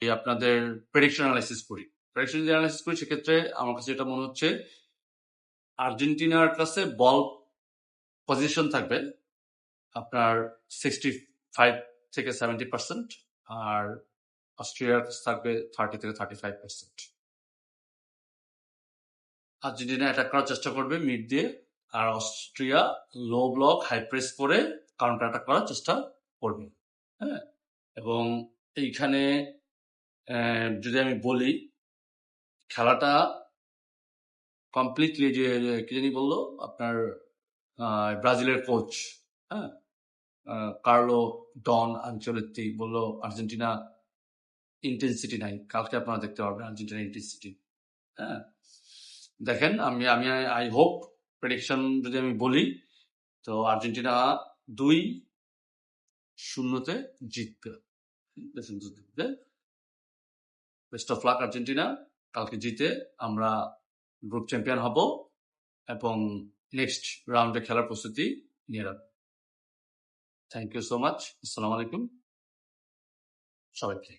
আপনাদের prediction analysis করি। Prediction যদি অ্যানালাইসিস করি সেক্ষেত্রে আমার কাছে যেটা মনে হচ্ছে আর্জেন্টিনার কাছে বল পজিশন থাকবে আপনার 65 থেকে 70%, আর অস্ট্রিয়ার কাছে থাকবে 30 থেকে 35%। আর্জেন্টিনা অ্যাটাক করার চেষ্টা করবে মিড দিয়ে, আর Austria low block high press করে কাউন্টার অ্যাটাক করার চেষ্টা করবে। হ্যাঁ, এবং এইখানে যদি আমি বলি খেলাটা কমপ্লিটলি যে কি জানি বললো আপনার ব্রাজিলের কোচ, হ্যাঁ, কার্লো ডন আনচেলত্তি বললো আর্জেন্টিনা ইন্টেন্সিটি নাই। কালকে আপনারা দেখতে পারবেন আর্জেন্টিনা ইন্টেন্সিটি। হ্যাঁ, দেখেন আমি আই হোপ প্রেডিকশন যদি আমি বলি তো আর্জেন্টিনা 2-0 জিতবে। বেস্ট অফ লাক আর্জেন্টিনা, কালকে জিতে আমরা গ্রুপ চ্যাম্পিয়ন হব এবং নেক্সট রাউন্ডে খেলার প্রস্তুতি নিয়ে রাখবো। Thank you so much. আসসালামু আলাইকুম সবাইকে।